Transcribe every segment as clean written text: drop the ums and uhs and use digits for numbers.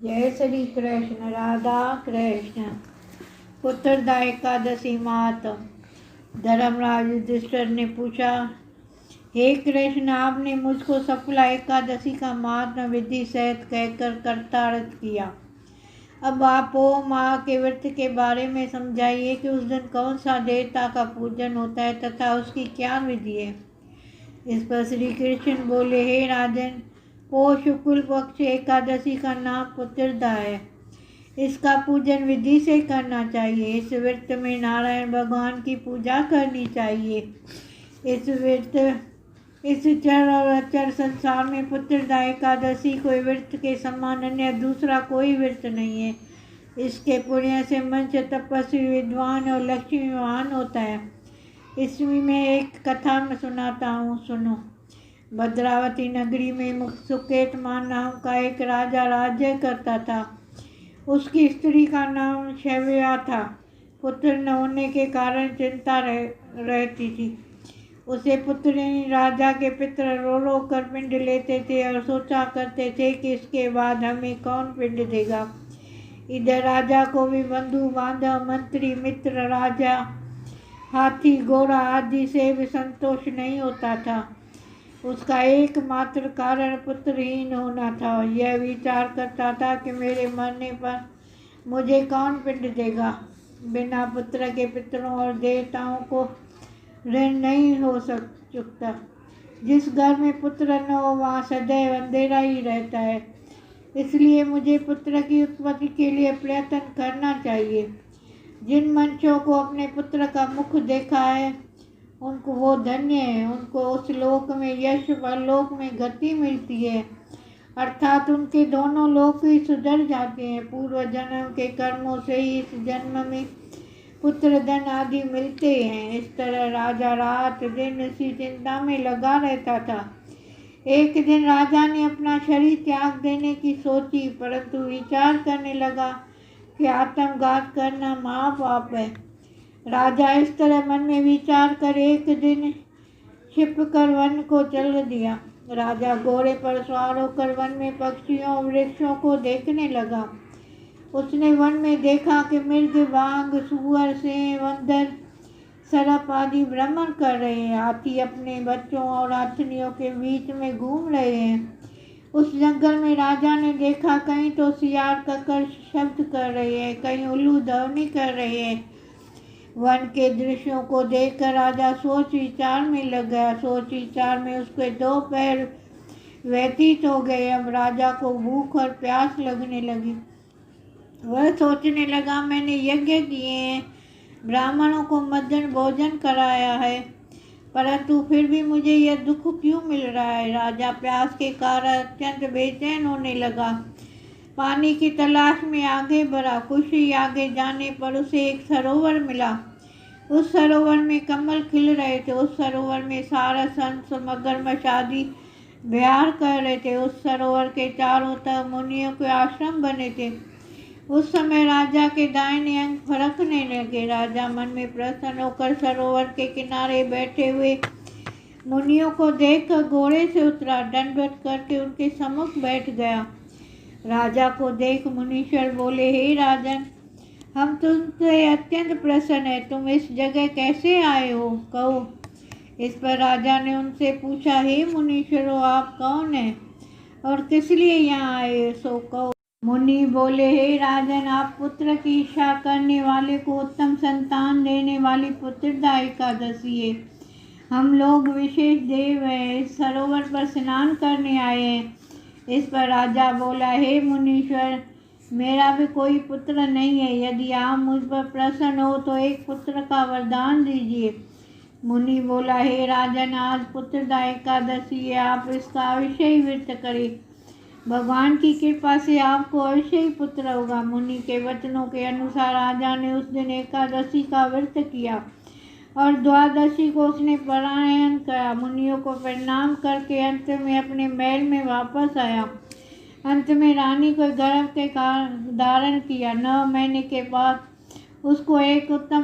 जय श्री कृष्ण। राधा कृष्ण। पुत्रदा एकादशी महात्म। धर्मराज युधिष्ठिर ने पूछा, हे कृष्ण, आपने मुझको सफला एकादशी का महात्म विधि सहित कहकर कर्तार्थ किया। अब आप ओम माँ के व्रत के बारे में समझाइए कि उस दिन कौन सा देवता का पूजन होता है तथा उसकी क्या विधि है। इस पर श्री कृष्ण बोले, हे राजन, पौष शुक्ल पक्ष एकादशी का नाम पुत्रदा है। इसका पूजन विधि से करना चाहिए। इस व्रत में नारायण भगवान की पूजा करनी चाहिए। इस चर और अचर संसार में पुत्रदा एकादशी कोई व्रत के समान अन्य दूसरा कोई व्रत नहीं है। इसके पुण्य से मनुष्य तपस्वी, विद्वान और लक्ष्मीवान होता है। इसमें मैं एक कथा में सुनाता हूँ, सुनो। भद्रावती नगरी में सुकेतमान नाम का एक राजा राज्य करता था। उसकी स्त्री का नाम शैव्या था। पुत्र न होने के कारण चिंता रहती थी उसे। पुत्र राजा के पितर रो रो कर पिंड लेते थे और सोचा करते थे कि इसके बाद हमें कौन पिंड देगा। इधर राजा को भी बंधु बांधव, मंत्री, मित्र, राजा, हाथी, घोड़ा आदि से भी संतोष नहीं होता था। उसका एकमात्र कारण पुत्रहीन होना था। यह विचार करता था कि मेरे मरने पर मुझे कौन पिंड देगा। बिना पुत्र के पितरों और देवताओं को ऋण नहीं हो चुकता। जिस घर में पुत्र न हो वहाँ सदैव अंधेरा ही रहता है। इसलिए मुझे पुत्र की उत्पत्ति के लिए प्रयत्न करना चाहिए। जिन मनुष्यों को अपने पुत्र का मुख देखा है उनको वो धन्य है। उनको उस लोक में यश व लोक में गति मिलती है, अर्थात उनके दोनों लोक ही सुधर जाते हैं। पूर्व जन्म के कर्मों से ही इस जन्म में पुत्र धन आदि मिलते हैं। इस तरह राजा रात दिन इसी चिंता में लगा रहता था। एक दिन राजा ने अपना शरीर त्याग देने की सोची, परंतु विचार करने लगा कि आत्मघात करना महापाप है। राजा इस तरह मन में विचार कर एक दिन छिप कर वन को चल दिया। राजा घोड़े पर सवार होकर वन में पक्षियों और वृक्षों को देखने लगा। उसने वन में देखा कि मृग, बाघ, सूअर, सिंह, बंदर, सर्प आदि भ्रमण कर रहे हैं। हाथी अपने बच्चों और हाथनियों के बीच में घूम रहे हैं। उस जंगल में राजा ने देखा कहीं तो सियार ककर शब्द कर रहे हैं, कहीं उल्लू ध्वनि कर रहे हैं। वन के दृश्यों को देखकर राजा सोच विचार में लग गया। सोच विचार में उसके 2 पैर व्यतीत हो गए। अब राजा को भूख और प्यास लगने लगी। वह सोचने लगा, मैंने यज्ञ किए हैं, ब्राह्मणों को मध्याह्न भोजन कराया है, परंतु फिर भी मुझे यह दुख क्यों मिल रहा है। राजा प्यास के कारण अत्यंत बेचैन होने लगा। पानी की तलाश में आगे बढ़ा। कुछ ही आगे जाने पर उसे एक सरोवर मिला। उस सरोवर में कमल खिल रहे थे। उस सरोवर में सारस, हंस, मगरमच्छ आदि विहार कर रहे थे। उस सरोवर के चारों तरफ मुनियों के आश्रम बने थे। उस समय राजा के दाहिने अंग फड़कने लगे। राजा मन में प्रसन्न होकर सरोवर के किनारे बैठे हुए मुनियों को देखकर घोड़े से उतरा, दंडवत करके उनके सम्मुख बैठ गया। राजा को देख मुनीश्वर बोले, हे राजन, हम तुमसे अत्यंत प्रसन्न है। तुम इस जगह कैसे आए हो, कहो। इस पर राजा ने उनसे पूछा, हे मुनीश्वरों, आप कौन हैं और किस लिए यहाँ आए, सो कहो। मुनि बोले, हे राजन, आप पुत्र की इच्छा करने वाले को उत्तम संतान देने वाली पुत्रदा एकादशी है। हम लोग विशेष देव हैं, इस सरोवर पर स्नान करने आए हैं। इस पर राजा बोला, हे मुनीश्वर, मेरा भी कोई पुत्र नहीं है। यदि आप मुझ पर प्रसन्न हो तो एक पुत्र का वरदान दीजिए। मुनि बोला, हे राजन, आज पुत्रदा एकादशी है, आप इसका अवश्य ही व्रत करें। भगवान की कृपा से आपको अवश्य ही पुत्र होगा। मुनि के वचनों के अनुसार राजा ने उस दिन एकादशी का व्रत किया और द्वादशी को उसने पारायण करा। मुनियों को प्रणाम करके अंत में अपने महल में वापस आया। अंत में रानी को गर्भ के कारण धारण किया। 9 महीने के बाद उसको एक उत्तम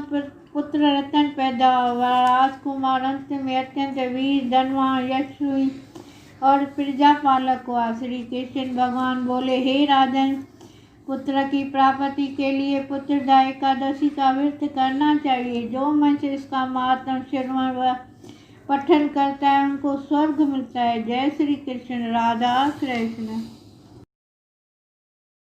पुत्र रतन पैदा हुआ। राजकुमार अंत में अत्यंत वीर, धनवान, यशस्वी और प्रजापालक हुआ। श्री कृष्ण भगवान बोले, हे राजन, पुत्र की प्राप्ति के लिए पुत्रदा एकादशी का व्रत करना चाहिए। जो मनुष्य इसका महात्म श्रवण व पठन करता है उनको स्वर्ग मिलता है। जय श्री कृष्ण। राधा कृष्ण।